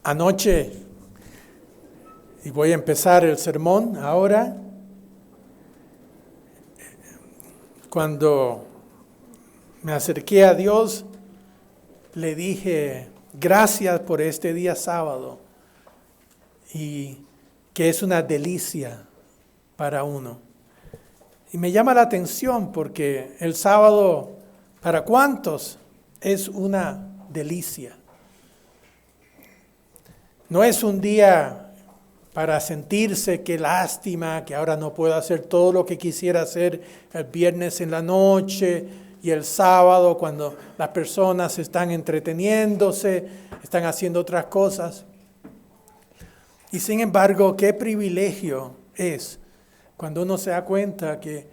Anoche, y voy a empezar el sermón ahora, cuando me acerqué a Dios, le dije gracias por este día sábado y que es una delicia para uno. Y me llama la atención porque el sábado, ¿para cuántos es una delicia? No es un día para sentirse que lástima, que ahora no puedo hacer todo lo que quisiera hacer el viernes en la noche y el sábado cuando las personas están entreteniéndose, están haciendo otras cosas. Y sin embargo, qué privilegio es cuando uno se da cuenta que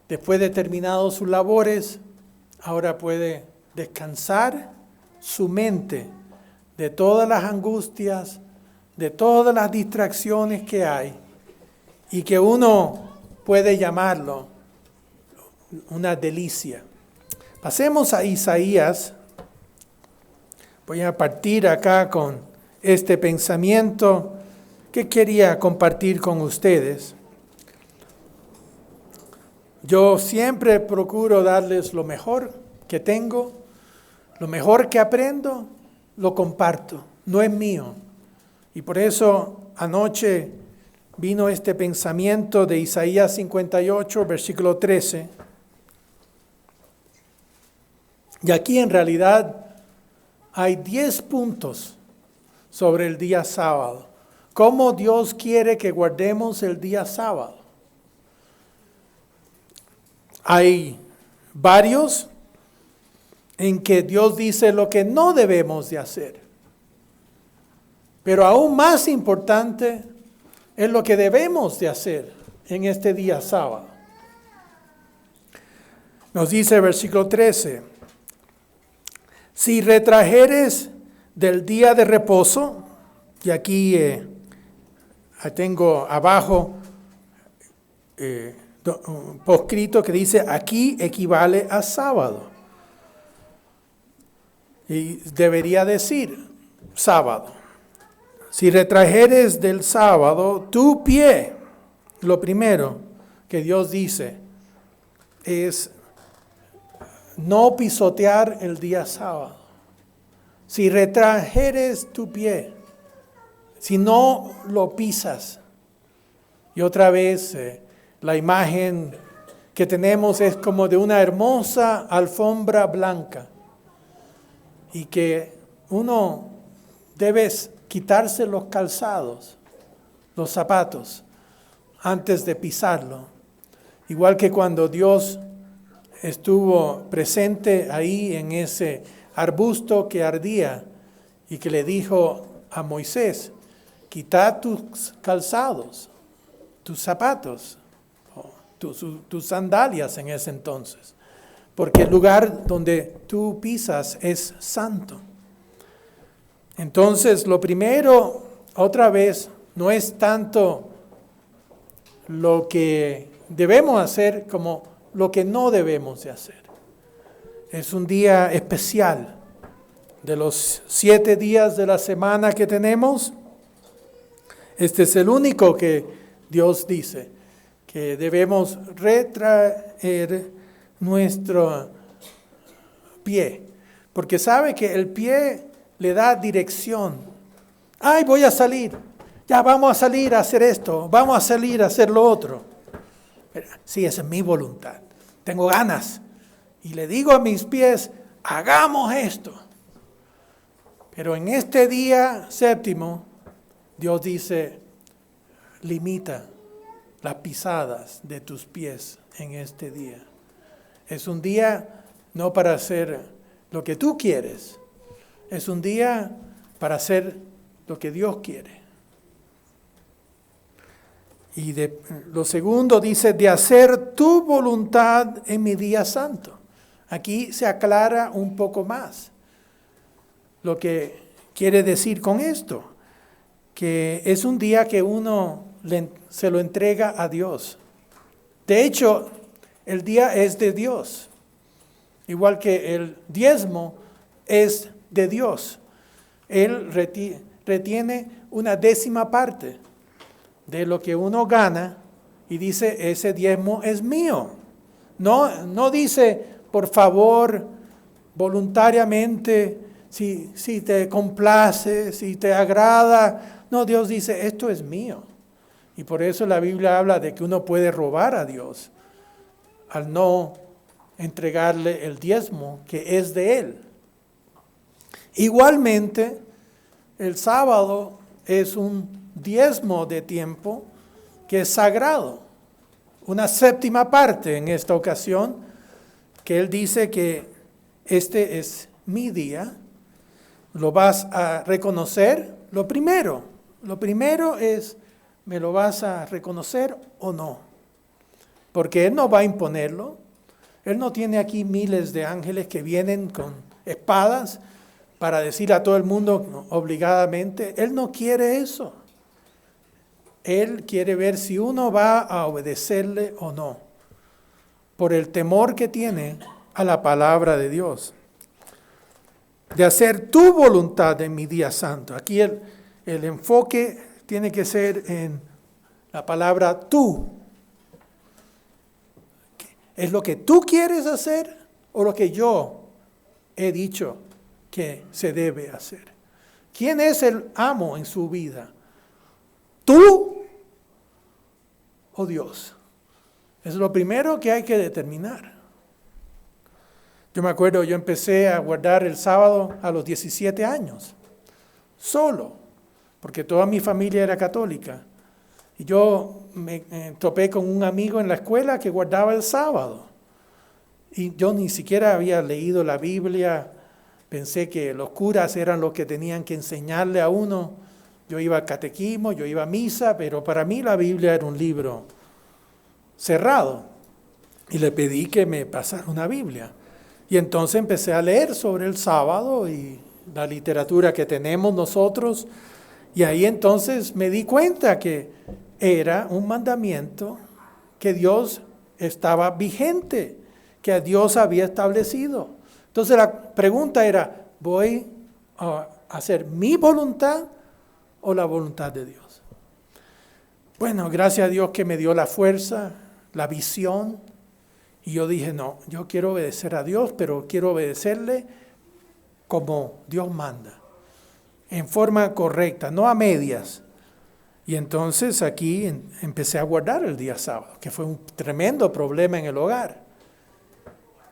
después de terminados sus labores, ahora puede descansar su mente de todas las angustias, de todas las distracciones que hay, y que uno puede llamarlo una delicia. Pasemos a Isaías. Voy a partir acá con este pensamiento que quería compartir con ustedes. Yo siempre procuro darles lo mejor que tengo, lo mejor que aprendo, lo comparto, no es mío. Y por eso anoche vino este pensamiento de Isaías 58, versículo 13. Y aquí en realidad hay 10 puntos sobre el día sábado. ¿Cómo Dios quiere que guardemos el día sábado? Hay varios en que Dios dice lo que no debemos de hacer. Pero aún más importante es lo que debemos de hacer en este día sábado. Nos dice el versículo 13, si retrajeres del día de reposo, y aquí tengo abajo un poscrito que dice, aquí equivale a sábado. Y debería decir sábado. Si retrajeres del sábado tu pie, lo primero que Dios dice es no pisotear el día sábado. Si retrajeres tu pie, si no lo pisas. Y otra vez la imagen que tenemos es como de una hermosa alfombra blanca y que uno debe quitarse los calzados, los zapatos, antes de pisarlo. Igual que cuando Dios estuvo presente ahí en ese arbusto que ardía y que le dijo a Moisés, quita tus calzados, tus zapatos, tus sandalias en ese entonces, porque el lugar donde tú pisas es santo. Entonces, lo primero, otra vez, no es tanto lo que debemos hacer como lo que no debemos de hacer. Es un día especial. De los 7 días de la semana que tenemos, este es el único que Dios dice que debemos retraer nuestro pie. Porque sabe que el pie le da dirección. Ay, voy a salir. Ya vamos a salir a hacer esto. Vamos a salir a hacer lo otro. Sí, esa es mi voluntad. Tengo ganas. Y le digo a mis pies, hagamos esto. Pero en este día séptimo, Dios dice, limita las pisadas de tus pies en este día. Es un día no para hacer lo que tú quieres. Es un día para hacer lo que Dios quiere. Y lo segundo dice, de hacer tu voluntad en mi día santo. Aquí se aclara un poco más lo que quiere decir con esto. Que es un día que uno se lo entrega a Dios. De hecho, el día es de Dios. Igual que el diezmo es de Dios. Él retiene una décima parte de lo que uno gana y dice, ese diezmo es mío. No dice, por favor, voluntariamente, si te complace, si te agrada. No, Dios dice, esto es mío. Y por eso la Biblia habla de que uno puede robar a Dios al no entregarle el diezmo que es de Él. Igualmente, el sábado es un diezmo de tiempo que es sagrado. Una séptima parte en esta ocasión, que Él dice que este es mi día. ¿Lo vas a reconocer? Lo primero es, ¿me lo vas a reconocer o no? Porque Él no va a imponerlo. Él no tiene aquí miles de ángeles que vienen con espadas para decir a todo el mundo obligadamente. Él no quiere eso. Él quiere ver si uno va a obedecerle o no, por el temor que tiene a la palabra de Dios. De hacer tu voluntad en mi día santo. Aquí el enfoque tiene que ser en la palabra tú. ¿Es lo que tú quieres hacer o lo que yo he dicho que se debe hacer? ¿Quién es el amo en su vida? ¿Tú o Dios? Es lo primero que hay que determinar. Yo me acuerdo, yo empecé a guardar el sábado a los 17 años, solo, porque toda mi familia era católica. Y yo me topé con un amigo en la escuela que guardaba el sábado. Y yo ni siquiera había leído la Biblia, pensé que los curas eran los que tenían que enseñarle a uno. Yo iba a catequismo, yo iba a misa, pero para mí la Biblia era un libro cerrado. Y le pedí que me pasara una Biblia. Y entonces empecé a leer sobre el sábado y la literatura que tenemos nosotros. Y ahí entonces me di cuenta que era un mandamiento que Dios estaba vigente, que Dios había establecido. Entonces la pregunta era, ¿voy a hacer mi voluntad o la voluntad de Dios? Bueno, gracias a Dios que me dio la fuerza, la visión. Y yo dije, no, yo quiero obedecer a Dios, pero quiero obedecerle como Dios manda, en forma correcta, no a medias. Y entonces aquí empecé a guardar el día sábado, que fue un tremendo problema en el hogar.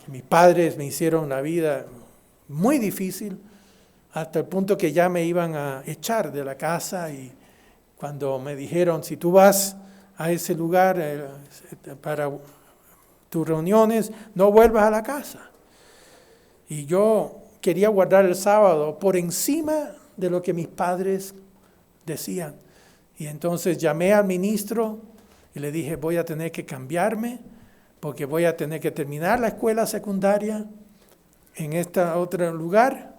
Que mis padres me hicieron la vida muy difícil, hasta el punto que ya me iban a echar de la casa. Y cuando me dijeron, si tú vas a ese lugar para tus reuniones, no vuelvas a la casa. Y yo quería guardar el sábado por encima de lo que mis padres decían. Y entonces llamé al ministro y le dije, voy a tener que cambiarme porque voy a tener que terminar la escuela secundaria en este otro lugar,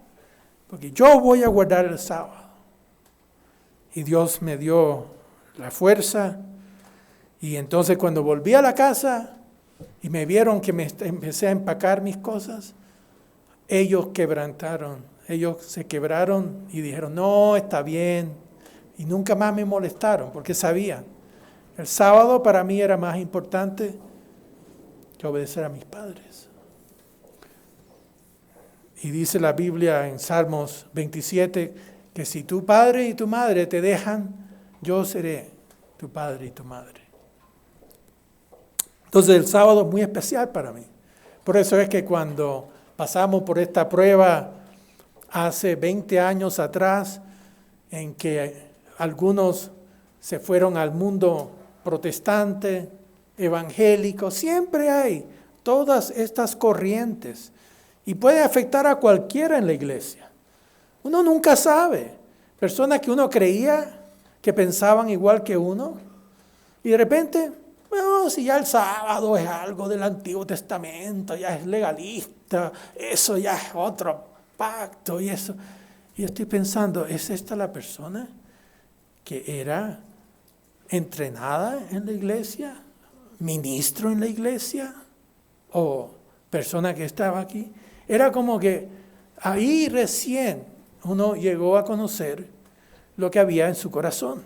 porque yo voy a guardar el sábado. Y Dios me dio la fuerza. Y entonces cuando volví a la casa y me vieron que me empecé a empacar mis cosas, ellos quebrantaron, ellos se quebraron y dijeron, no, está bien. Y nunca más me molestaron porque sabían, el sábado para mí era más importante que obedecer a mis padres. Y dice la Biblia en Salmos 27, que si tu padre y tu madre te dejan, yo seré tu padre y tu madre. Entonces el sábado es muy especial para mí. Por eso es que cuando pasamos por esta prueba hace 20 años atrás, en que algunos se fueron al mundo protestante, evangélico, siempre hay todas estas corrientes y puede afectar a cualquiera en la iglesia. Uno nunca sabe. Personas que uno creía que pensaban igual que uno y de repente, bueno, si ya el sábado es algo del Antiguo Testamento, ya es legalista, eso ya es otro pacto y eso. Y estoy pensando, ¿es esta la persona que era entrenada en la iglesia, ministro en la iglesia o persona que estaba aquí? Era como que ahí recién uno llegó a conocer lo que había en su corazón.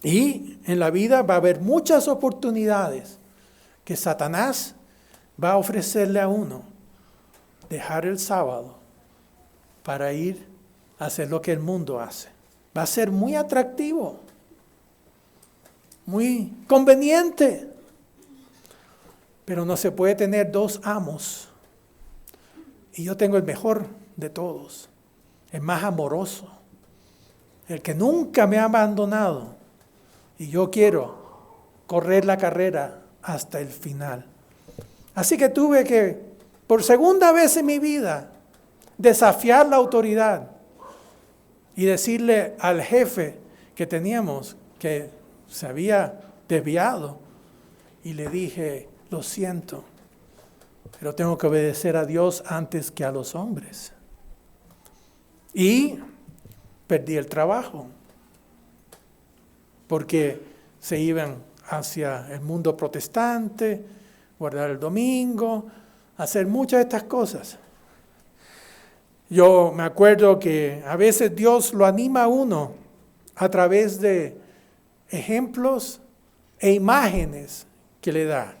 Y en la vida va a haber muchas oportunidades que Satanás va a ofrecerle a uno. Dejar el sábado para ir a hacer lo que el mundo hace. Va a ser muy atractivo, muy conveniente. Pero no se puede tener dos amos. Y yo tengo el mejor de todos, el más amoroso, el que nunca me ha abandonado. Y yo quiero correr la carrera hasta el final. Así que tuve que, por segunda vez en mi vida, desafiar la autoridad y decirle al jefe que teníamos que se había desviado. Y le dije, lo siento, pero tengo que obedecer a Dios antes que a los hombres. Y perdí el trabajo, porque se iban hacia el mundo protestante, guardar el domingo, hacer muchas de estas cosas. Yo me acuerdo que a veces Dios lo anima a uno a través de ejemplos e imágenes que le da.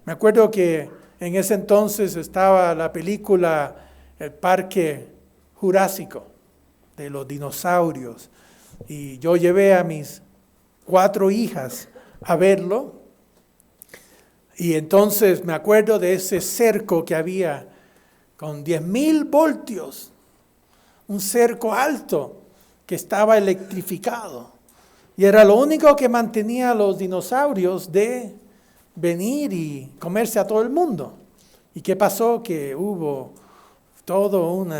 Me acuerdo que en ese entonces estaba la película El Parque Jurásico de los dinosaurios y yo llevé a mis 4 hijas a verlo y entonces me acuerdo de ese cerco que había con 10,000 voltios, un cerco alto que estaba electrificado y era lo único que mantenía a los dinosaurios de venir y comerse a todo el mundo. ¿Y qué pasó? Que hubo todo un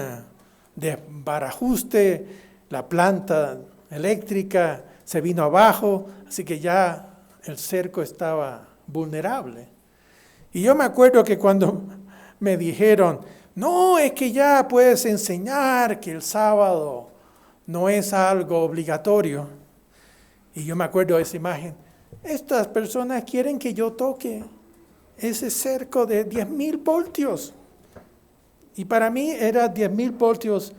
desbarajuste, la planta eléctrica se vino abajo, así que ya el cerco estaba vulnerable. Y yo me acuerdo que cuando me dijeron, no, es que ya puedes enseñar que el sábado no es algo obligatorio. Y yo me acuerdo de esa imagen. Estas personas quieren que yo toque ese cerco de 10,000 voltios. Y para mí era 10,000 voltios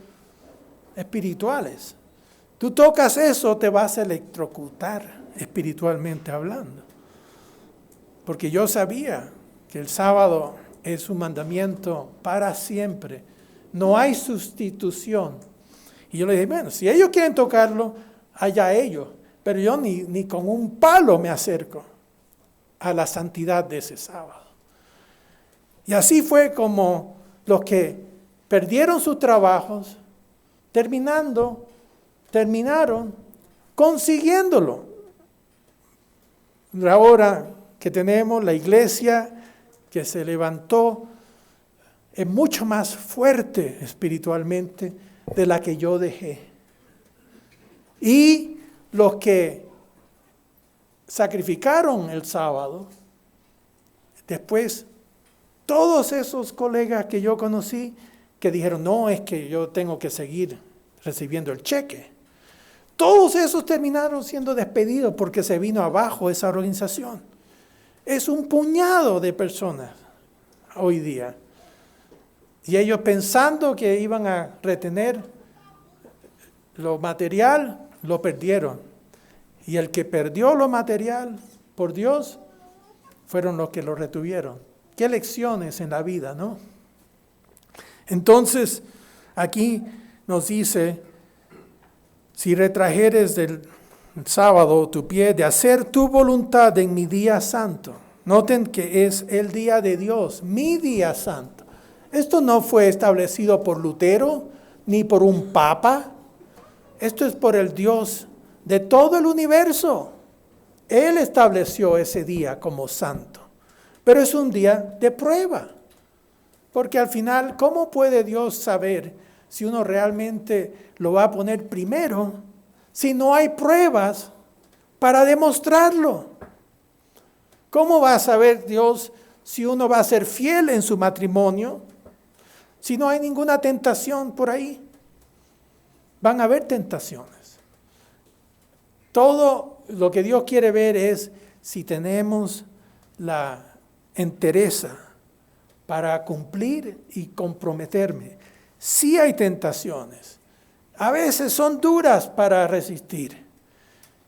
espirituales. Tú tocas eso, te vas a electrocutar espiritualmente hablando. Porque yo sabía que el sábado es un mandamiento para siempre. No hay sustitución. Y yo le dije, bueno, si ellos quieren tocarlo, allá ellos. Pero yo ni con un palo me acerco a la santidad de ese sábado. Y así fue como los que perdieron sus trabajos, terminaron consiguiéndolo. Ahora que tenemos la iglesia que se levantó es mucho más fuerte espiritualmente de la que yo dejé. Y los que sacrificaron el sábado, después todos esos colegas que yo conocí que dijeron, no, es que yo tengo que seguir recibiendo el cheque. Todos esos terminaron siendo despedidos porque se vino abajo esa organización. Es un puñado de personas hoy día. Y ellos pensando que iban a retener lo material, lo perdieron. Y el que perdió lo material por Dios fueron los que lo retuvieron. Qué lecciones en la vida, ¿no? Entonces, aquí nos dice, si retrajeres del sábado tu pie de hacer tu voluntad en mi día santo. Noten que es el día de Dios, mi día santo. Esto no fue establecido por Lutero ni por un papa. Esto es por el Dios de todo el universo. Él estableció ese día como santo. Pero es un día de prueba. Porque al final, ¿cómo puede Dios saber si uno realmente lo va a poner primero si no hay pruebas para demostrarlo? ¿Cómo va a saber Dios si uno va a ser fiel en su matrimonio si no hay ninguna tentación por ahí? Van a haber tentaciones. Todo lo que Dios quiere ver es si tenemos la entereza para cumplir y comprometerme. Sí hay tentaciones, A veces son duras para resistir,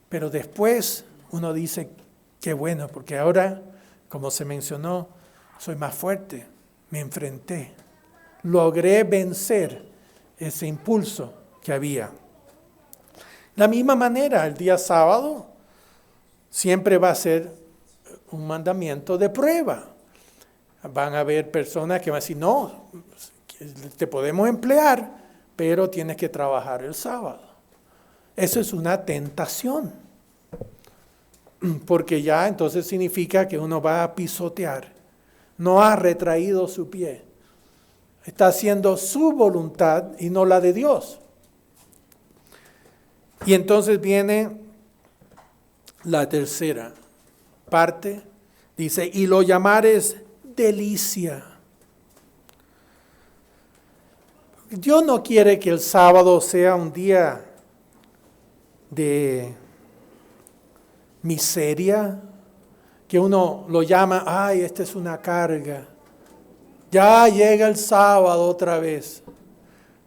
pero después uno dice, qué bueno, porque ahora, como se mencionó, soy más fuerte, me enfrenté, logré vencer ese impulso que había. De la misma manera, el día sábado siempre va a ser un mandamiento de prueba. Van a haber personas que van a decir, no, te podemos emplear, pero tienes que trabajar el sábado. Eso es una tentación, porque ya entonces significa que uno va a pisotear, no ha retraído su pie, está haciendo su voluntad y no la de Dios. Y entonces viene la tercera parte, dice, y lo llamares delicia. Dios no quiere que el sábado sea un día de miseria, que uno lo llama, ay, esta es una carga. Ya llega el sábado otra vez.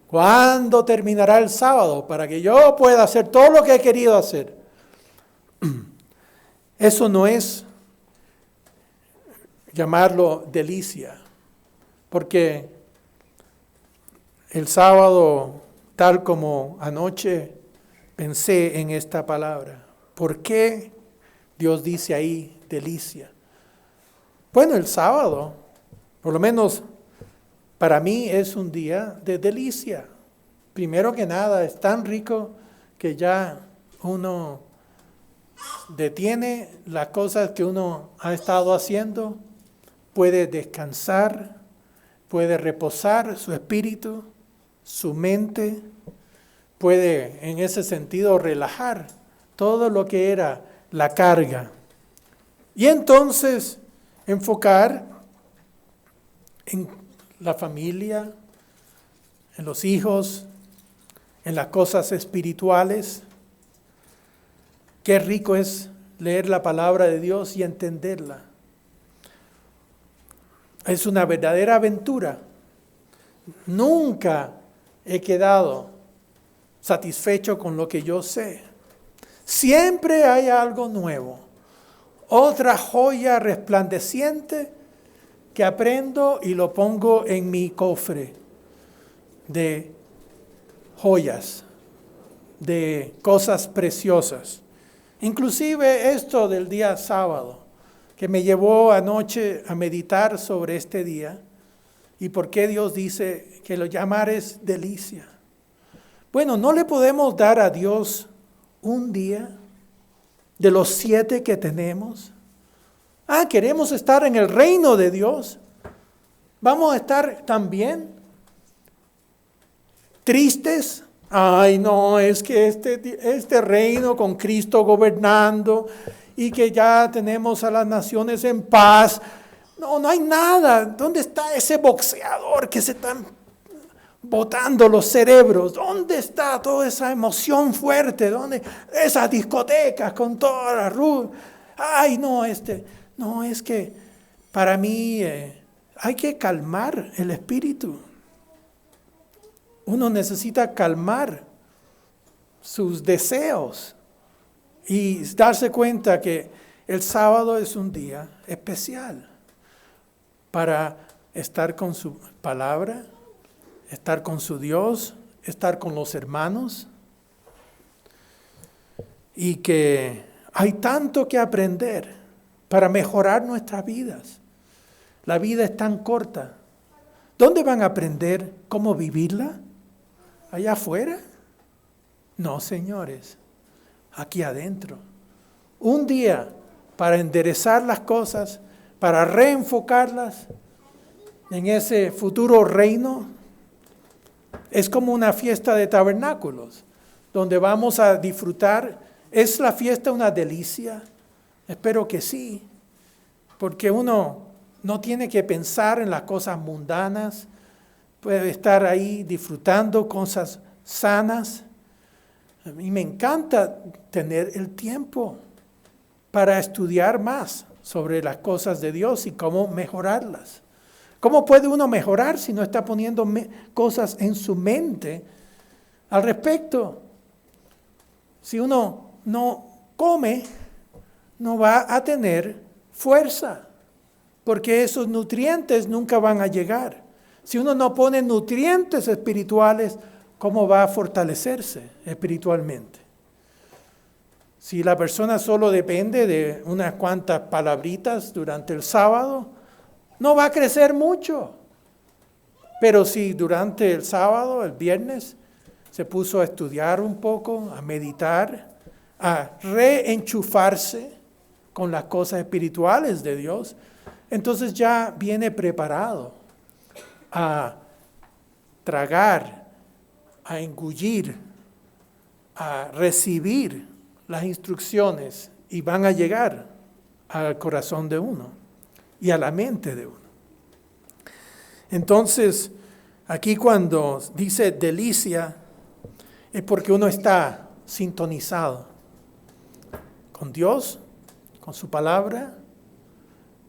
¿Cuándo terminará el sábado para que yo pueda hacer todo lo que he querido hacer? Eso no es llamarlo delicia, porque el sábado, tal como anoche, pensé en esta palabra. ¿Por qué Dios dice ahí delicia? Bueno, el sábado, por lo menos para mí, es un día de delicia. Primero que nada, es tan rico que ya uno detiene las cosas que uno ha estado haciendo, puede descansar, puede reposar su espíritu, su mente, puede en ese sentido relajar todo lo que era la carga. Y entonces enfocar en la familia, en los hijos, en las cosas espirituales. Qué rico es leer la palabra de Dios y entenderla. Es una verdadera aventura. Nunca he quedado satisfecho con lo que yo sé. Siempre hay algo nuevo, otra joya resplandeciente que aprendo y lo pongo en mi cofre de joyas, de cosas preciosas. Inclusive esto del día sábado, que me llevó anoche a meditar sobre este día y por qué Dios dice que lo llamares delicia. Bueno, no le podemos dar a Dios un día de los 7 que tenemos. Queremos estar en el reino de Dios. Vamos a estar también tristes. Ay, no, es que este reino con Cristo gobernando y que ya tenemos a las naciones en paz. No hay nada. ¿Dónde está ese boxeador que se están botando los cerebros? ¿Dónde está toda esa emoción fuerte? ¿Dónde esas discotecas con toda la ruta? Ay, no, es que para mí hay que calmar el espíritu. Uno necesita calmar sus deseos y darse cuenta que el sábado es un día especial para estar con su palabra, estar con su Dios, estar con los hermanos, y que hay tanto que aprender para mejorar nuestras vidas. La vida es tan corta. ¿Dónde van a aprender cómo vivirla? ¿Allá afuera? No, señores, aquí adentro. Un día para enderezar las cosas, para reenfocarlas en ese futuro reino. Es como una fiesta de tabernáculos, donde vamos a disfrutar. ¿Es la fiesta una delicia? Espero que sí, porque uno no tiene que pensar en las cosas mundanas, puede estar ahí disfrutando cosas sanas. A mí me encanta tener el tiempo para estudiar más sobre las cosas de Dios y cómo mejorarlas. ¿Cómo puede uno mejorar si no está poniendo cosas en su mente al respecto. Si uno no come, no va a tener fuerza, porque esos nutrientes nunca van a llegar. Si uno no pone nutrientes espirituales, ¿cómo va a fortalecerse espiritualmente? Si la persona solo depende de unas cuantas palabritas durante el sábado, no va a crecer mucho. Pero si durante el sábado, el viernes, se puso a estudiar un poco, a meditar, a reenchufarse con las cosas espirituales de Dios, entonces ya viene preparado a tragar, a engullir, a recibir las instrucciones y van a llegar al corazón de uno y a la mente de uno. Entonces, aquí cuando dice delicia, es porque uno está sintonizado con Dios, con su palabra,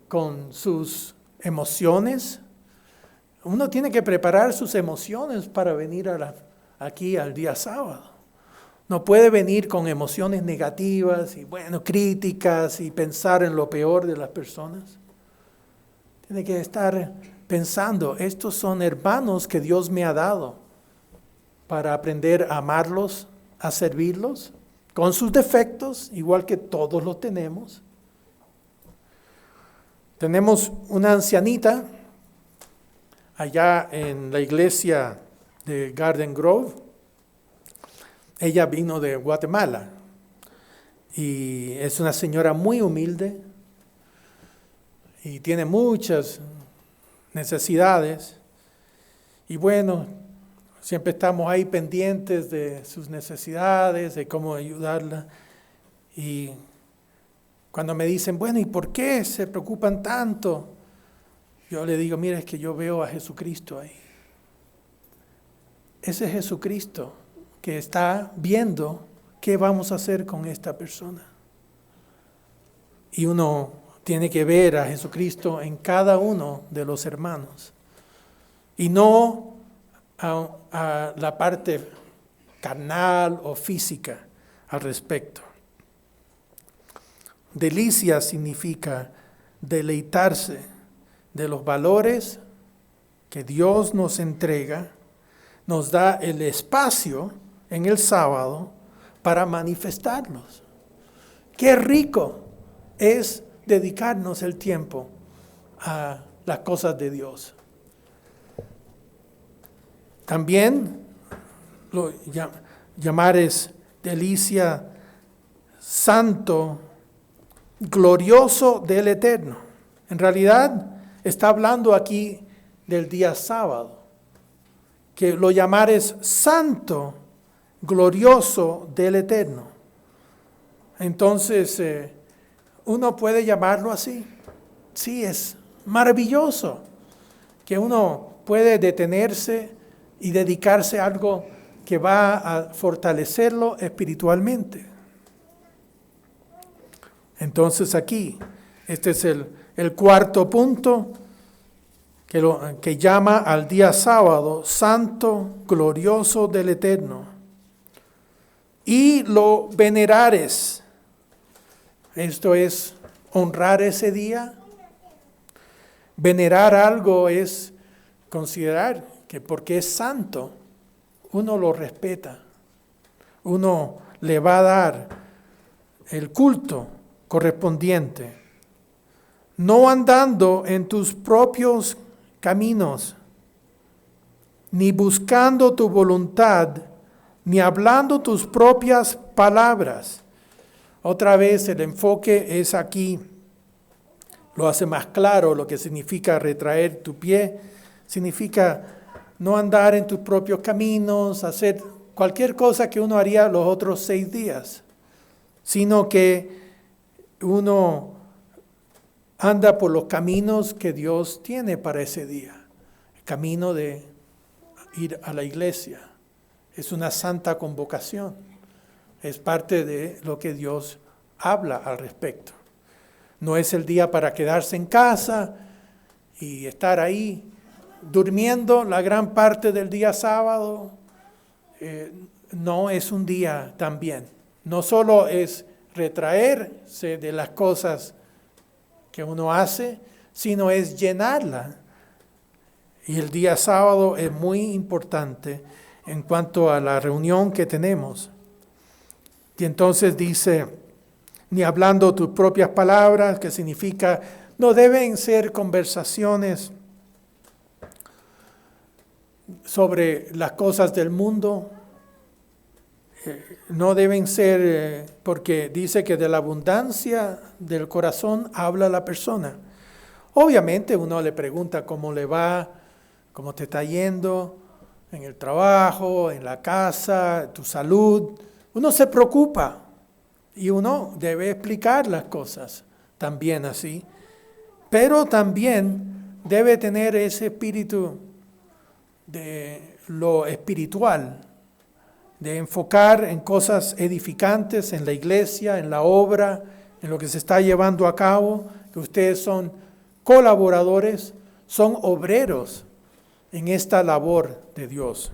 con sus emociones. Uno tiene que preparar sus emociones para venir aquí al día sábado. No puede venir con emociones negativas y críticas y pensar en lo peor de las personas. Tiene que estar pensando, estos son hermanos que Dios me ha dado para aprender a amarlos, a servirlos, con sus defectos, igual que todos los tenemos. Tenemos una ancianita allá en la iglesia de Garden Grove. Ella vino de Guatemala y es una señora muy humilde y tiene muchas necesidades. Y siempre estamos ahí pendientes de sus necesidades, de cómo ayudarla. Y cuando me dicen, ¿y por qué se preocupan tanto? Yo le digo, mira, es que yo veo a Jesucristo ahí. Ese Jesucristo que está viendo qué vamos a hacer con esta persona. Y uno tiene que ver a Jesucristo en cada uno de los hermanos. Y no a la parte carnal o física al respecto. Delicia significa deleitarse de los valores que Dios nos entrega, nos da el espacio en el sábado para manifestarlos. Qué rico es dedicarnos el tiempo a las cosas de Dios. También llamar es delicia santo, glorioso del Eterno. En realidad está hablando aquí del día sábado, que lo llamar es santo, glorioso del Eterno. Entonces, uno puede llamarlo así. Sí, es maravilloso que uno puede detenerse y dedicarse a algo que va a fortalecerlo espiritualmente. Entonces aquí, este es el cuarto punto que llama al día sábado santo, glorioso del Eterno. Y lo venerares. Esto es honrar ese día. Venerar algo es considerar que porque es santo, uno lo respeta. Uno le va a dar el culto correspondiente. No andando en tus propios caminos, ni buscando tu voluntad, ni hablando tus propias palabras. Otra vez el enfoque es aquí, lo hace más claro lo que significa retraer tu pie. Significa no andar en tus propios caminos, hacer cualquier cosa que uno haría los otros 6 días, sino que uno anda por los caminos que Dios tiene para ese día. El camino de ir a la iglesia es una santa convocación. Es parte de lo que Dios habla al respecto. No es el día para quedarse en casa y estar ahí durmiendo la gran parte del día sábado. no es un día también. No solo es retraerse de las cosas que uno hace, sino es llenarla. Y el día sábado es muy importante en cuanto a la reunión que tenemos. Y entonces dice, ni hablando tus propias palabras, que significa, no deben ser conversaciones sobre las cosas del mundo, no deben ser, porque dice que de la abundancia del corazón habla la persona. Obviamente uno le pregunta cómo le va, cómo te está yendo en el trabajo, en la casa, tu salud. Uno se preocupa y uno debe explicar las cosas también así. Pero también debe tener ese espíritu de lo espiritual, de enfocar en cosas edificantes en la iglesia, en la obra, en lo que se está llevando a cabo, que ustedes son colaboradores, son obreros en esta labor de Dios.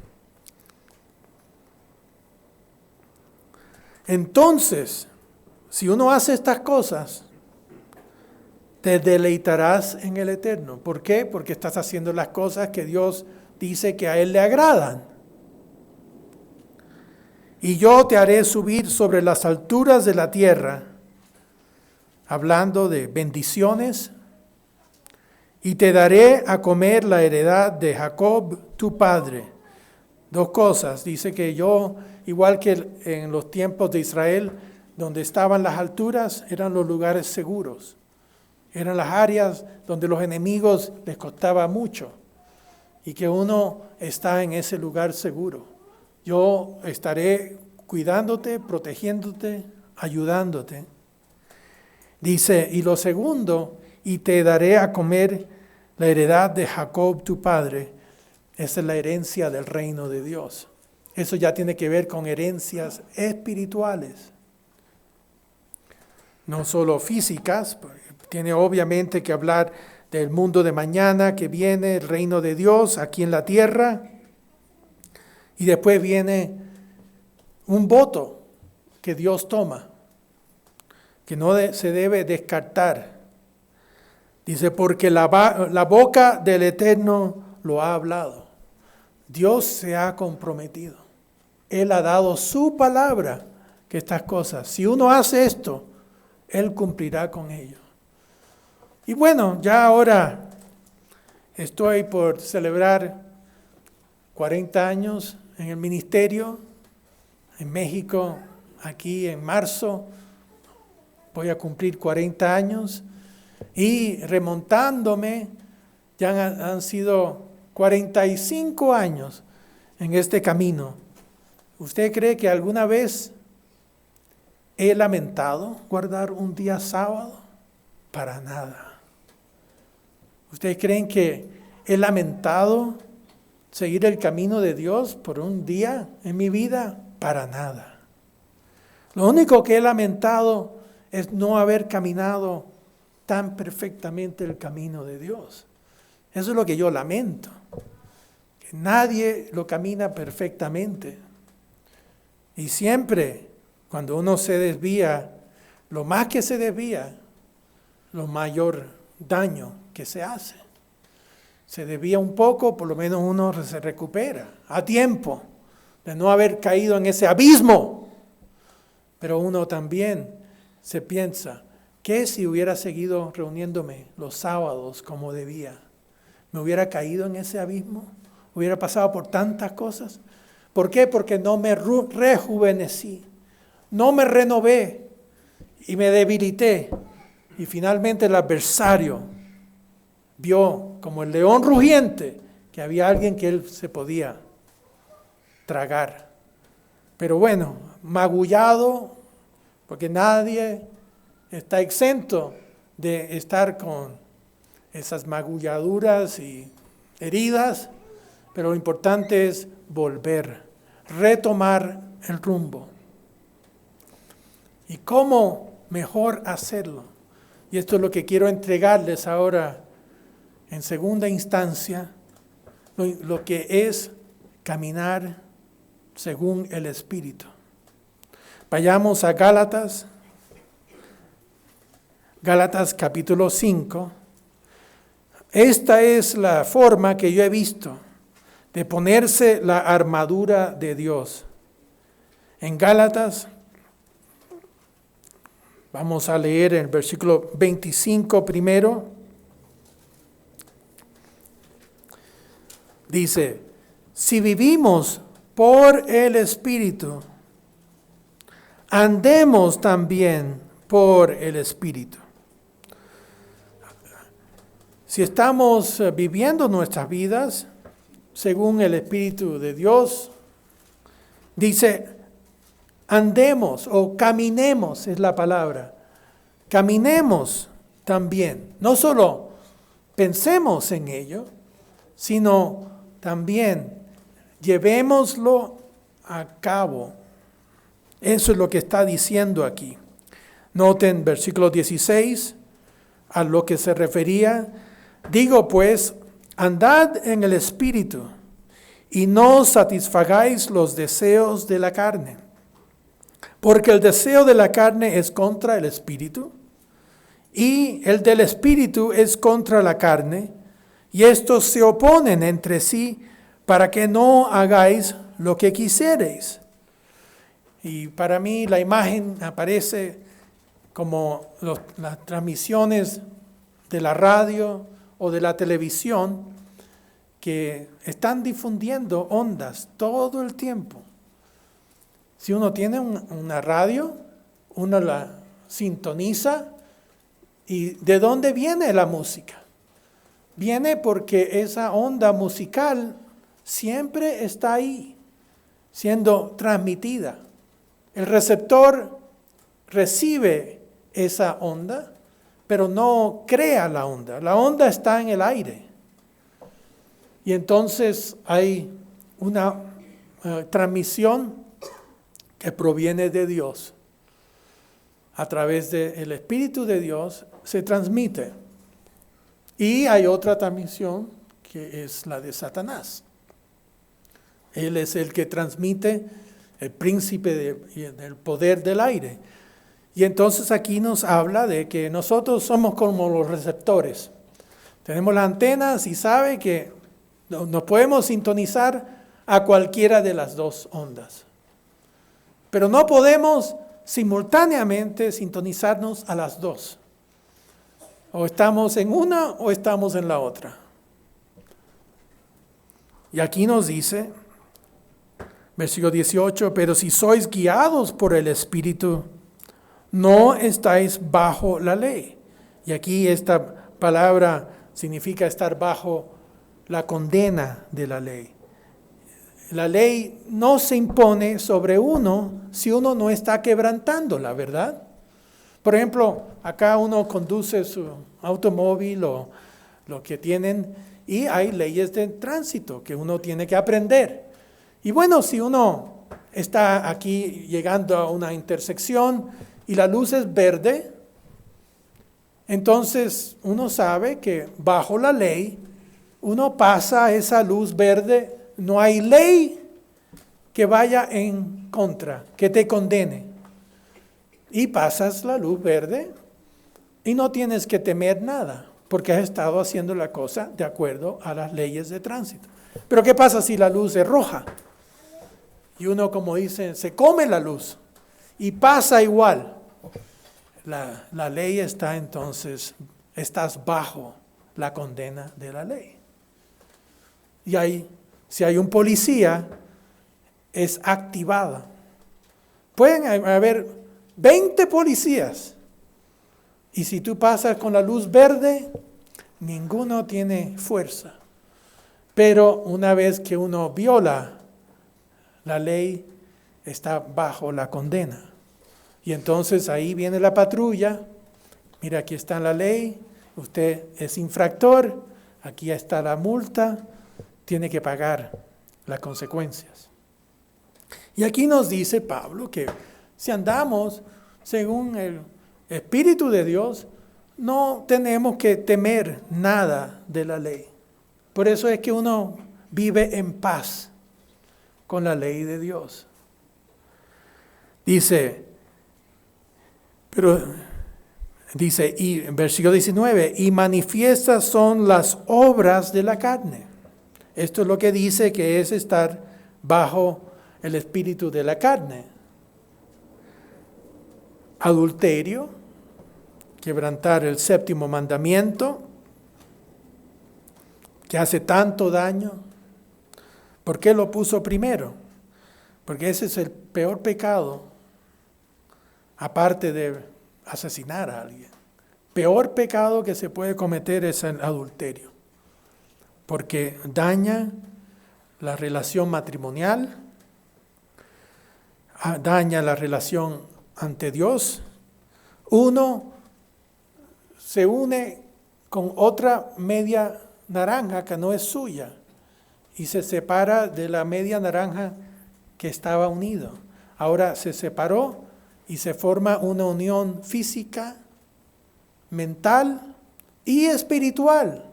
Entonces, si uno hace estas cosas, te deleitarás en el Eterno. ¿Por qué? Porque estás haciendo las cosas que Dios dice que a Él le agradan. Y yo te haré subir sobre las alturas de la tierra, hablando de bendiciones, y te daré a comer la heredad de Jacob, tu padre. Dos cosas, dice que yo, igual que en los tiempos de Israel, donde estaban las alturas, eran los lugares seguros. Eran las áreas donde los enemigos les costaba mucho. Y que uno está en ese lugar seguro. Yo estaré cuidándote, protegiéndote, ayudándote. Dice, y lo segundo, y te daré a comer la heredad de Jacob tu padre. Esa es la herencia del reino de Dios. Eso ya tiene que ver con herencias espirituales. No solo físicas, tiene obviamente que hablar del mundo de mañana que viene, el reino de Dios aquí en la tierra. Y después viene un voto que Dios toma, que no se debe descartar. Dice, porque la boca del Eterno lo ha hablado. Dios se ha comprometido. Él ha dado su palabra que estas cosas, si uno hace esto, Él cumplirá con ello. Y bueno, ya ahora estoy por celebrar 40 años en el ministerio, en México, aquí en marzo, voy a cumplir 40 años, y remontándome, ya han sido 45 años en este camino. ¿Usted cree que alguna vez he lamentado guardar un día sábado? Para nada. ¿Ustedes creen que he lamentado seguir el camino de Dios por un día en mi vida? Para nada. Lo único que he lamentado es no haber caminado tan perfectamente el camino de Dios. Eso es lo que yo lamento. Que nadie lo camina perfectamente. Y siempre, cuando uno se desvía, lo más que se desvía, lo mayor daño que se hace. Se desvía un poco, por lo menos uno se recupera a tiempo de no haber caído en ese abismo. Pero uno también se piensa, ¿qué si hubiera seguido reuniéndome los sábados como debía? ¿Me hubiera caído en ese abismo? ¿Hubiera pasado por tantas cosas? ¿Por qué? Porque no me rejuvenecí, no me renové y me debilité. Y finalmente el adversario vio como el león rugiente que había alguien que él se podía tragar. Pero bueno, magullado, porque nadie está exento de estar con esas magulladuras y heridas, pero lo importante es volver, retomar el rumbo. ¿Y cómo mejor hacerlo? Y esto es lo que quiero entregarles ahora en segunda instancia, lo que es caminar según el Espíritu. Vayamos a Gálatas capítulo 5. Esta es la forma que yo he visto de ponerse la armadura de Dios. En Gálatas, vamos a leer el versículo 25 primero. Dice, si vivimos por el Espíritu, andemos también por el Espíritu. Si estamos viviendo nuestras vidas según el Espíritu de Dios, dice, andemos o caminemos es la palabra. Caminemos también. No solo pensemos en ello, sino también llevémoslo a cabo. Eso es lo que está diciendo aquí. Noten versículo 16, a lo que se refería. Digo pues, andad en el Espíritu, y no satisfagáis los deseos de la carne. Porque el deseo de la carne es contra el Espíritu, y el del Espíritu es contra la carne, y estos se oponen entre sí, para que no hagáis lo que quisiereis. Y para mí la imagen aparece como las transmisiones de la radio o de la televisión que están difundiendo ondas todo el tiempo. Si uno tiene una radio, uno la sintoniza. ¿Y de dónde viene la música? Viene porque esa onda musical siempre está ahí, siendo transmitida. El receptor recibe esa onda, pero no crea la onda. La onda está en el aire. Y entonces hay una transmisión que proviene de Dios. A través del Espíritu de Dios se transmite. Y hay otra transmisión que es la de Satanás. Él es el que transmite, el príncipe del poder del aire. Y entonces aquí nos habla de que nosotros somos como los receptores. Tenemos las antenas y sabe que nos podemos sintonizar a cualquiera de las dos ondas. Pero no podemos simultáneamente sintonizarnos a las dos. O estamos en una o estamos en la otra. Y aquí nos dice, versículo 18, pero si sois guiados por el Espíritu, no estáis bajo la ley. Y aquí esta palabra significa estar bajo la condena de la ley. La ley no se impone sobre uno si uno no está quebrantándola, ¿verdad? Por ejemplo, acá uno conduce su automóvil o lo que tienen y hay leyes de tránsito que uno tiene que aprender. Y bueno, si uno está aquí llegando a una intersección y la luz es verde, entonces uno sabe que bajo la ley uno pasa esa luz verde. No hay ley que vaya en contra, que te condene. Y pasas la luz verde y no tienes que temer nada, porque has estado haciendo la cosa de acuerdo a las leyes de tránsito. Pero ¿qué pasa si la luz es roja? Y uno, como dice, se come la luz y pasa igual. La ley está entonces, estás bajo la condena de la ley. Y ahí, si hay un policía, es activada. Pueden haber 20 policías. Y si tú pasas con la luz verde, ninguno tiene fuerza. Pero una vez que uno viola la ley, está bajo la condena. Y entonces ahí viene la patrulla. Mira, aquí está la ley. Usted es infractor. Aquí está la multa. Tiene que pagar las consecuencias. Y aquí nos dice Pablo que si andamos según el Espíritu de Dios, no tenemos que temer nada de la ley. Por eso es que uno vive en paz. con la ley de Dios. Dice, y en versículo 19, y manifiestas son las obras de la carne. Esto es lo que dice que es estar bajo el espíritu de la carne. Adulterio, quebrantar el séptimo mandamiento, que hace tanto daño. ¿Por qué lo puso primero? Porque ese es el peor pecado, aparte de asesinar a alguien. Peor pecado que se puede cometer es el adulterio, porque daña la relación matrimonial, daña la relación ante Dios. Uno se une con otra media naranja que no es suya y se separa de la media naranja que estaba unido. Ahora se separó y se forma una unión física, mental y espiritual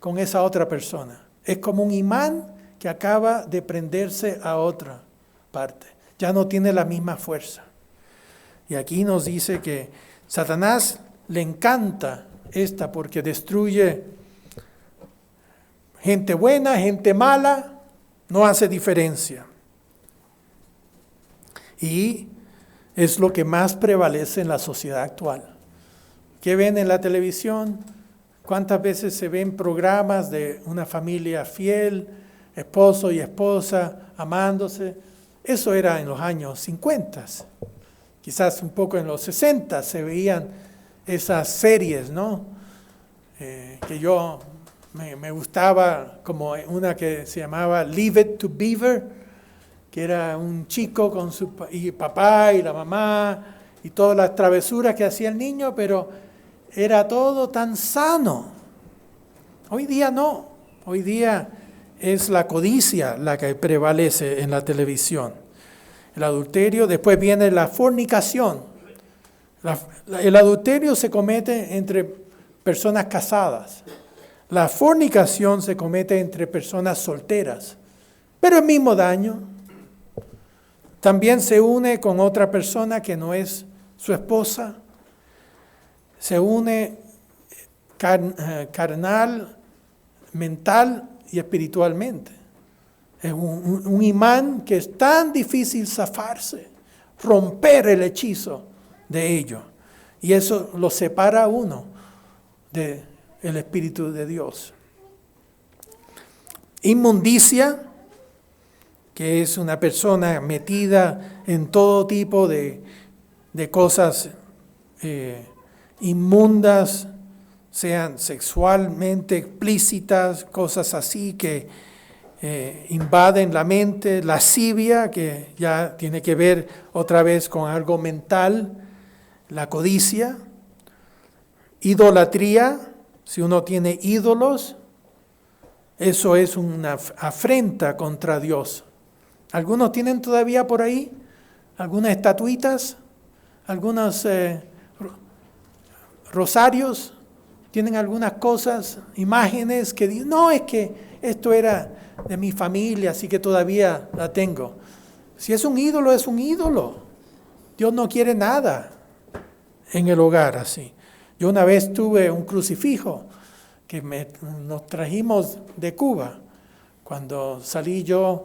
con esa otra persona. Es como un imán que acaba de prenderse a otra parte. Ya no tiene la misma fuerza. Y aquí nos dice que Satanás le encanta esta porque destruye gente buena, gente mala, no hace diferencia. Y es lo que más prevalece en la sociedad actual. ¿Qué ven en la televisión? ¿Cuántas veces se ven programas de una familia fiel, esposo y esposa, amándose? Eso era en los años 50. Quizás un poco en los 60 se veían esas series, ¿no? Que yo me gustaba, como una que se llamaba Leave It to Beaver, que era un chico con su papá y la mamá y todas las travesuras que hacía el niño, pero era todo tan sano. Hoy día no, hoy día es la codicia la que prevalece en la televisión. El adulterio, después viene la fornicación. El adulterio se comete entre personas casadas. La fornicación se comete entre personas solteras, pero el mismo daño. También se une con otra persona que no es su esposa. Se une carnal, mental y espiritualmente. Es un imán que es tan difícil zafarse, romper el hechizo de ello. Y eso lo separa a uno del Espíritu de Dios. Inmundicia, que es una persona metida en todo tipo de cosas inmundas, sean sexualmente explícitas, cosas así que invaden la mente. Lascivia, que ya tiene que ver otra vez con algo mental. La codicia. Idolatría, si uno tiene ídolos, eso es una afrenta contra Dios. Algunos tienen todavía por ahí algunas estatuitas, algunos rosarios, tienen algunas cosas, imágenes que dicen, no, es que esto era de mi familia, así que todavía la tengo. Si es un ídolo, es un ídolo. Dios no quiere nada en el hogar así. Yo una vez tuve un crucifijo que nos trajimos de Cuba, cuando salí yo,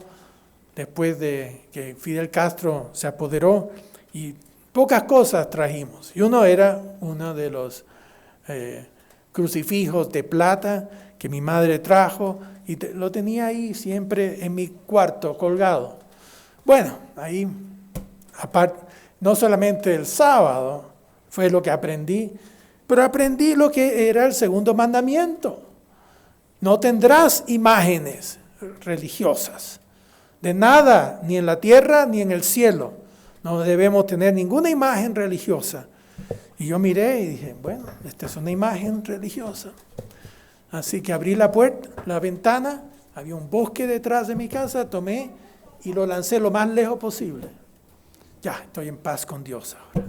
después de que Fidel Castro se apoderó, y pocas cosas trajimos. Y uno era uno de los crucifijos de plata que mi madre trajo, y lo tenía ahí siempre en mi cuarto colgado. Bueno, ahí, no solamente el sábado fue lo que aprendí, pero aprendí lo que era el segundo mandamiento. No tendrás imágenes religiosas de nada, ni en la tierra ni en el cielo. No debemos tener ninguna imagen religiosa. Y yo miré y dije, bueno, esta es una imagen religiosa. Así que abrí la puerta, la ventana, había un bosque detrás de mi casa, tomé y lo lancé lo más lejos posible. Ya, estoy en paz con Dios ahora.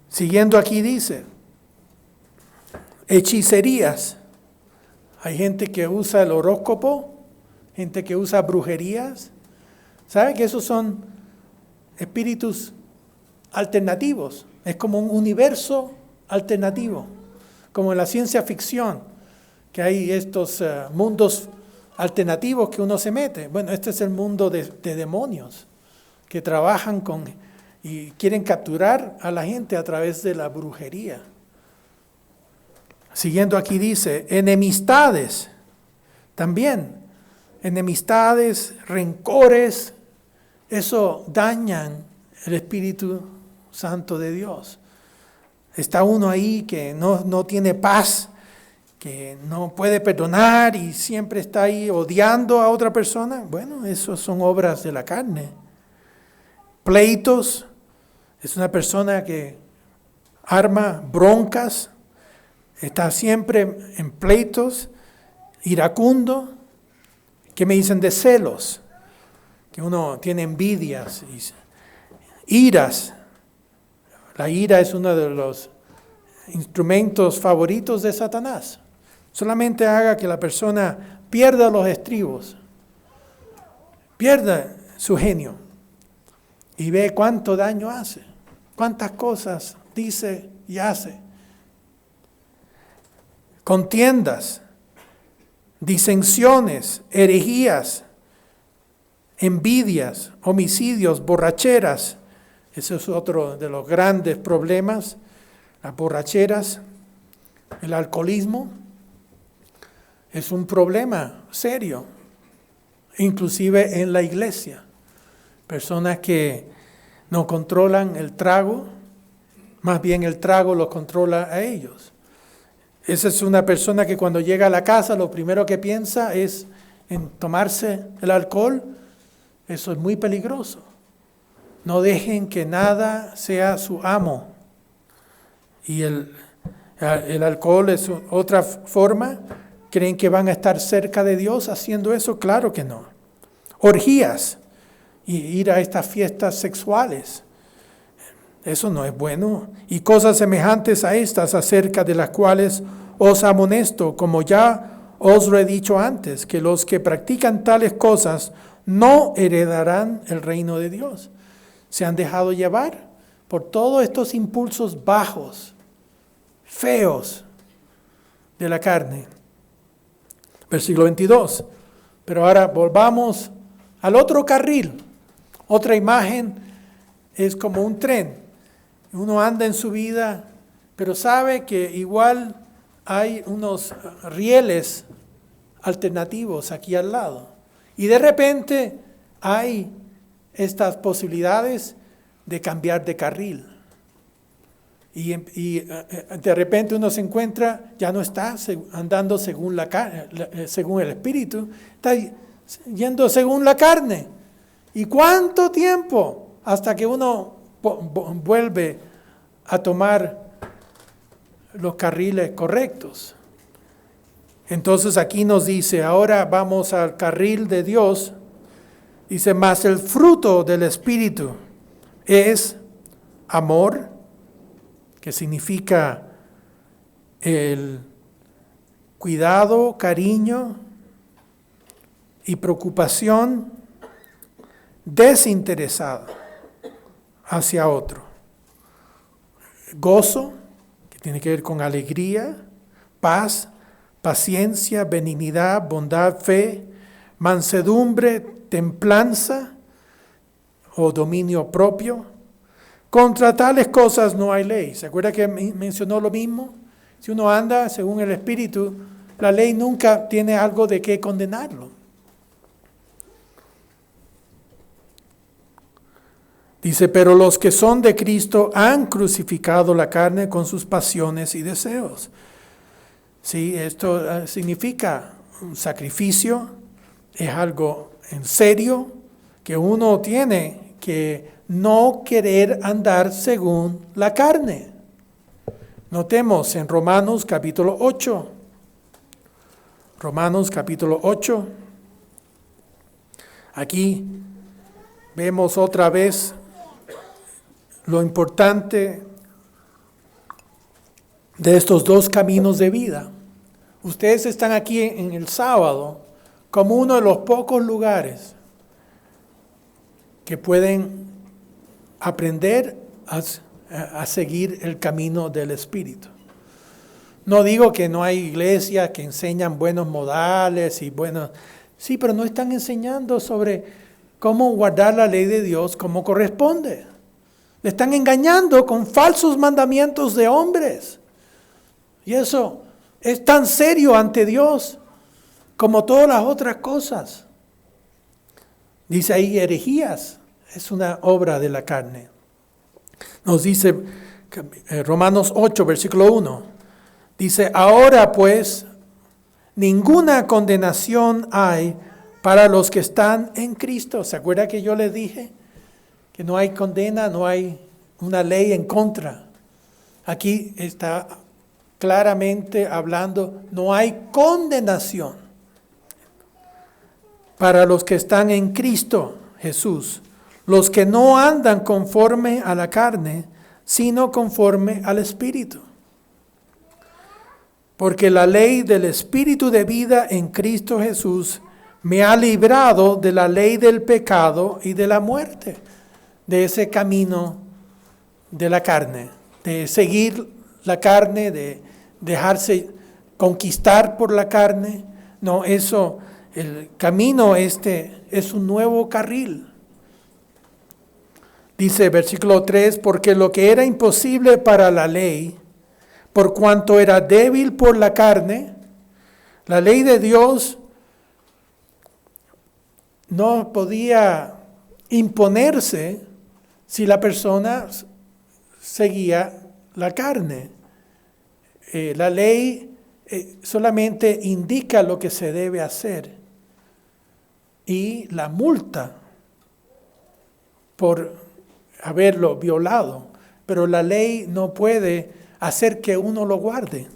Siguiendo aquí dice, hechicerías. Hay gente que usa el horóscopo, gente que usa brujerías. ¿Sabe que esos son espíritus alternativos? Es como un universo alternativo, como en la ciencia ficción, que hay estos mundos alternativos que uno se mete. Bueno, este es el mundo de demonios que trabajan y quieren capturar a la gente a través de la brujería. Siguiendo aquí dice, enemistades, también, enemistades, rencores, eso dañan el Espíritu Santo de Dios. Está uno ahí que no tiene paz, que no puede perdonar y siempre está ahí odiando a otra persona. Bueno, eso son obras de la carne. Pleitos, es una persona que arma broncas, está siempre en pleitos, iracundo. ¿Qué me dicen de celos? Que uno tiene envidias, iras. La ira es uno de los instrumentos favoritos de Satanás. Solamente haga que la persona pierda los estribos, pierda su genio y ve cuánto daño hace, cuántas cosas dice y hace. Contiendas, disensiones, herejías, envidias, homicidios, borracheras. Ese es otro de los grandes problemas, las borracheras, el alcoholismo. Es un problema serio, inclusive en la iglesia. Personas que no controlan el trago, más bien el trago los controla a ellos. Esa es una persona que cuando llega a la casa lo primero que piensa es en tomarse el alcohol. Eso es muy peligroso. No dejen que nada sea su amo. Y el alcohol es otra forma. ¿Creen que van a estar cerca de Dios haciendo eso? Claro que no. Orgías y ir a estas fiestas sexuales. Eso no es bueno. Y cosas semejantes a estas, acerca de las cuales os amonesto, como ya os lo he dicho antes, que los que practican tales cosas no heredarán el reino de Dios. Se han dejado llevar por todos estos impulsos bajos, feos de la carne. Versículo 22. Pero ahora volvamos al otro carril. Otra imagen es como un tren. Uno anda en su vida, pero sabe que igual hay unos rieles alternativos aquí al lado. Y de repente hay estas posibilidades de cambiar de carril. Y de repente uno se encuentra, ya no está andando según según el Espíritu, está yendo según la carne. ¿Y cuánto tiempo hasta que uno vuelve a tomar los carriles correctos? Entonces aquí nos dice, ahora vamos al carril de Dios. Dice, mas el fruto del Espíritu es amor, que significa el cuidado, cariño y preocupación desinteresada hacia otro. Gozo, que tiene que ver con alegría, paz, paciencia, benignidad, bondad, fe, mansedumbre, templanza o dominio propio. Contra tales cosas no hay ley. ¿Se acuerda que mencionó lo mismo? Si uno anda según el Espíritu, la ley nunca tiene algo de qué condenarlo. Dice, pero los que son de Cristo han crucificado la carne con sus pasiones y deseos. Sí, esto significa un sacrificio, es algo en serio que uno tiene que no querer andar según la carne. Notemos en Romanos capítulo 8. Romanos capítulo 8. Aquí vemos otra vez lo importante de estos dos caminos de vida. Ustedes están aquí en el sábado como uno de los pocos lugares que pueden aprender a seguir el camino del Espíritu. No digo que no hay iglesias que enseñan buenos modales y buenos... Sí, pero no están enseñando sobre cómo guardar la ley de Dios como corresponde. Le están engañando con falsos mandamientos de hombres. Y eso es tan serio ante Dios como todas las otras cosas. Dice ahí herejías, es una obra de la carne. Nos dice Romanos 8, versículo 1. Dice, ahora pues, ninguna condenación hay para los que están en Cristo. ¿Se acuerda que yo les dije que no hay condena, no hay una ley en contra? Aquí está claramente hablando, no hay condenación para los que están en Cristo Jesús, los que no andan conforme a la carne, sino conforme al Espíritu. Porque la ley del Espíritu de vida en Cristo Jesús me ha librado de la ley del pecado y de la muerte, de ese camino de la carne, de seguir la carne, de dejarse conquistar por la carne. No, eso, el camino este es un nuevo carril. Dice versículo 3, porque lo que era imposible para la ley, por cuanto era débil por la carne, la ley de Dios no podía imponerse si la persona seguía la carne. La ley solamente indica lo que se debe hacer y la multa por haberlo violado, pero la ley no puede hacer que uno lo guarde.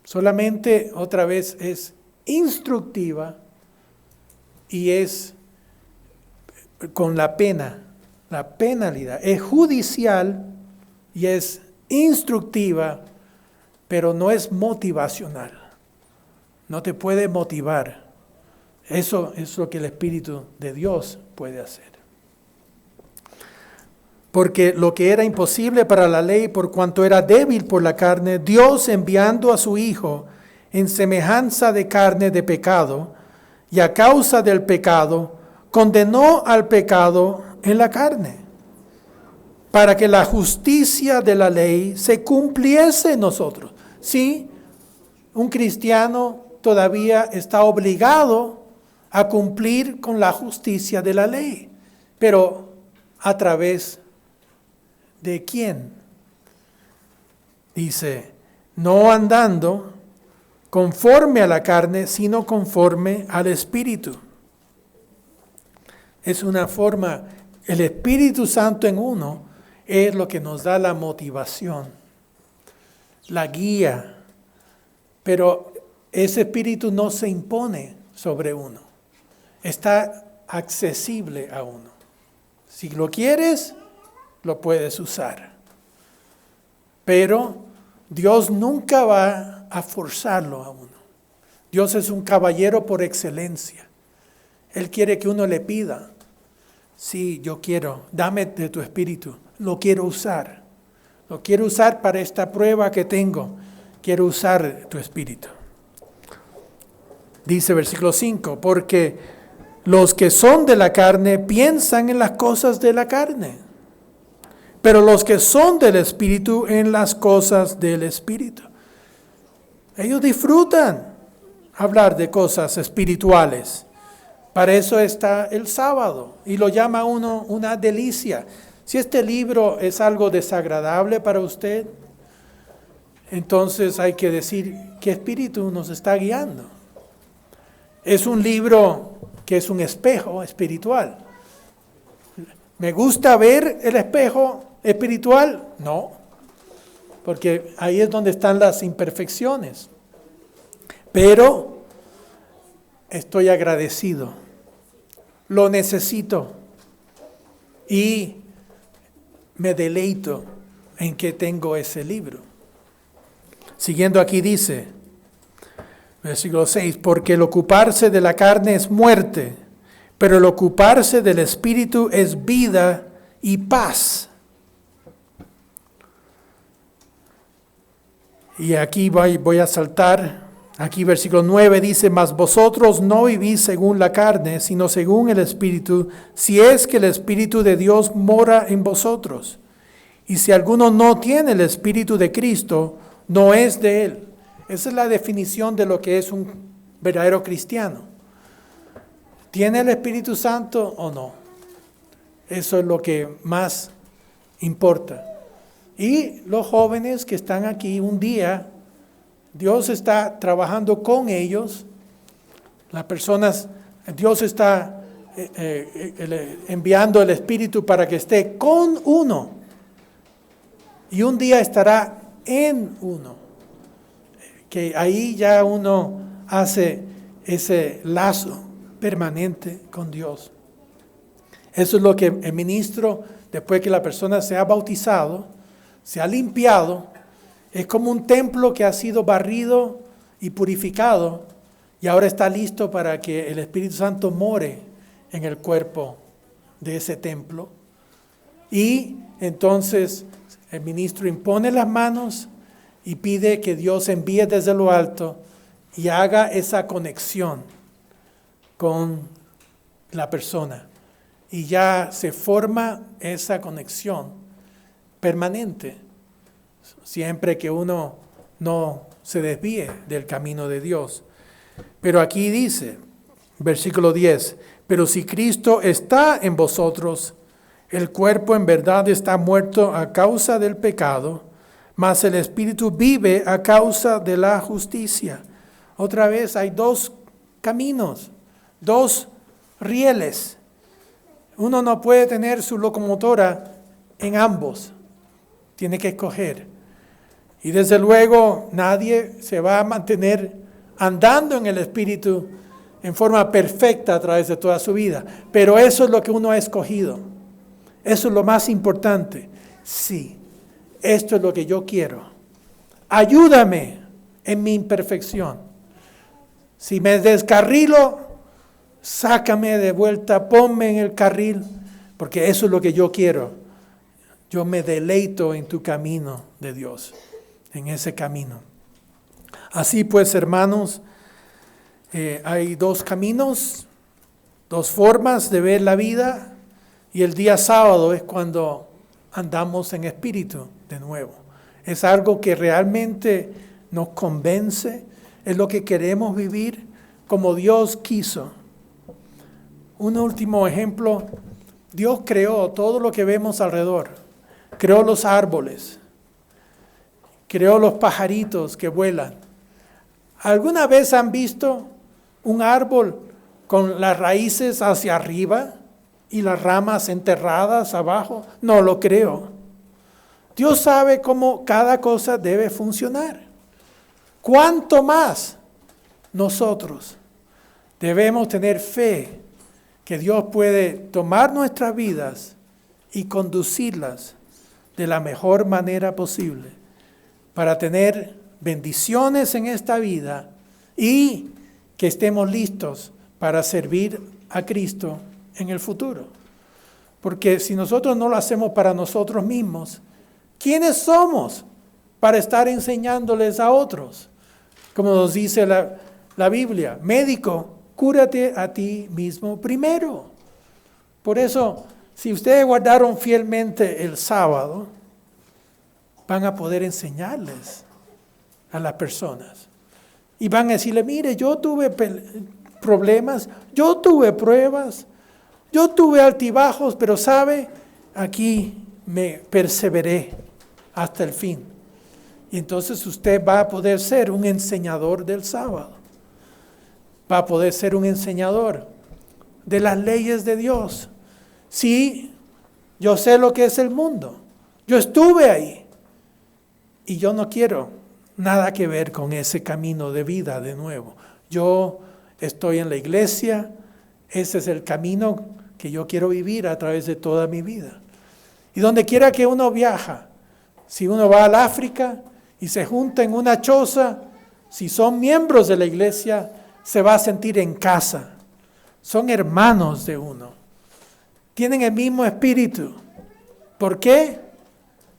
Solamente otra vez es instructiva y es con la pena, la penalidad. Es judicial y es instructiva, pero no es motivacional. No te puede motivar. Eso es lo que el Espíritu de Dios puede hacer. Porque lo que era imposible para la ley, por cuanto era débil por la carne, Dios enviando a su Hijo en semejanza de carne de pecado, y a causa del pecado, condenó al pecado en la carne, para que la justicia de la ley se cumpliese en nosotros. Sí, un cristiano todavía está obligado a cumplir con la justicia de la ley, pero a través ¿de quién? Dice, no andando conforme a la carne, sino conforme al Espíritu. Es una forma, el Espíritu Santo en uno es lo que nos da la motivación, la guía, pero ese Espíritu no se impone sobre uno, está accesible a uno. Si lo quieres, lo puedes usar. Pero Dios nunca va a forzarlo a uno. Dios es un caballero por excelencia. Él quiere que uno le pida. Sí, yo quiero, dame de tu espíritu. Lo quiero usar. Lo quiero usar para esta prueba que tengo. Quiero usar tu espíritu. Dice versículo 5, porque los que son de la carne piensan en las cosas de la carne, pero los que son del Espíritu en las cosas del Espíritu. Ellos disfrutan hablar de cosas espirituales. Para eso está el sábado y lo llama uno una delicia. Si este libro es algo desagradable para usted, entonces hay que decir qué espíritu nos está guiando. Es un libro que es un espejo espiritual. ¿Me gusta ver el espejo espiritual? No, porque ahí es donde están las imperfecciones. Pero estoy agradecido, lo necesito y me deleito en que tengo ese libro. Siguiendo aquí dice, Versículo 6, porque el ocuparse de la carne es muerte, pero el ocuparse del Espíritu es vida y paz. Y aquí voy a saltar. Aquí versículo 9 dice, mas vosotros no vivís según la carne, sino según el Espíritu, si es que el Espíritu de Dios mora en vosotros. Y si alguno no tiene el Espíritu de Cristo, no es de él. Esa es la definición de lo que es un verdadero cristiano. ¿Tiene el Espíritu Santo o no? Eso es lo que más importa. Y los jóvenes que están aquí, un día, Dios está trabajando con ellos. Las personas, Dios está enviando el Espíritu para que esté con uno. Y un día estará en uno. Que ahí ya uno hace ese lazo permanente con Dios. Eso es lo que el ministro, después que la persona se ha bautizado, se ha limpiado, es como un templo que ha sido barrido y purificado y ahora está listo para que el Espíritu Santo more en el cuerpo de ese templo. Y entonces el ministro impone las manos y pide que Dios envíe desde lo alto y haga esa conexión con la persona. Y ya se forma esa conexión permanente, siempre que uno no se desvíe del camino de Dios. Pero aquí dice, versículo 10, pero si Cristo está en vosotros, el cuerpo en verdad está muerto a causa del pecado, mas el Espíritu vive a causa de la justicia. Otra vez hay dos caminos, dos rieles. Uno no puede tener su locomotora en ambos. Tiene que escoger. Y desde luego nadie se va a mantener andando en el Espíritu en forma perfecta a través de toda su vida. Pero eso es lo que uno ha escogido. Eso es lo más importante. Sí, esto es lo que yo quiero. Ayúdame en mi imperfección. Si me descarrilo, sácame de vuelta, ponme en el carril, porque eso es lo que yo quiero. Yo me deleito en tu camino de Dios, en ese camino. Así pues, hermanos, hay dos caminos, dos formas de ver la vida, y el día sábado es cuando andamos en espíritu de nuevo. Es algo que realmente nos convence, es lo que queremos vivir como Dios quiso. Un último ejemplo, Dios creó todo lo que vemos alrededor. Creó los árboles, creó los pajaritos que vuelan. ¿Alguna vez han visto un árbol con las raíces hacia arriba y las ramas enterradas abajo? No lo creo. Dios sabe cómo cada cosa debe funcionar. ¿Cuánto más nosotros debemos tener fe que Dios puede tomar nuestras vidas y conducirlas de la mejor manera posible para tener bendiciones en esta vida y que estemos listos para servir a Cristo en el futuro? Porque si nosotros no lo hacemos para nosotros mismos, ¿quiénes somos para estar enseñándoles a otros? Como nos dice la Biblia, médico, cúrate a ti mismo primero. Por eso, si ustedes guardaron fielmente el sábado, van a poder enseñarles a las personas. Y van a decirle, mire, yo tuve problemas, yo tuve pruebas, yo tuve altibajos, pero sabe, aquí me perseveré hasta el fin. Y entonces usted va a poder ser un enseñador del sábado. Va a poder ser un enseñador de las leyes de Dios. Sí, yo sé lo que es el mundo. Yo estuve ahí. Y yo no quiero nada que ver con ese camino de vida de nuevo. Yo estoy en la iglesia. Ese es el camino que yo quiero vivir a través de toda mi vida. Y donde quiera que uno viaja, si uno va al África y se junta en una choza si son miembros de la iglesia, se va a sentir en casa. Son hermanos de uno. Tienen el mismo espíritu. ¿Por qué?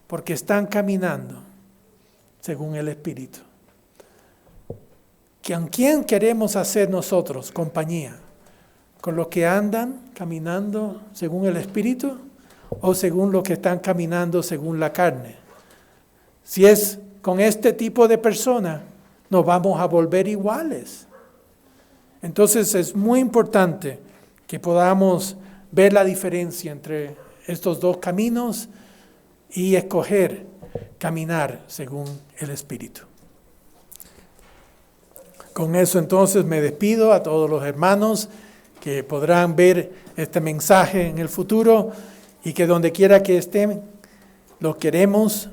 Porque están caminando según el espíritu. ¿Con quién queremos hacer nosotros compañía? ¿Con los que andan caminando según el espíritu o según los que están caminando según la carne? Si es con este tipo de personas, nos vamos a volver iguales. Entonces es muy importante que podamos ver la diferencia entre estos dos caminos y escoger caminar según el Espíritu. Con eso entonces me despido a todos los hermanos que podrán ver este mensaje en el futuro y que donde quiera que estén, los queremos.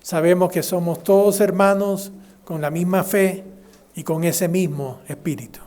Sabemos que somos todos hermanos con la misma fe y con ese mismo espíritu.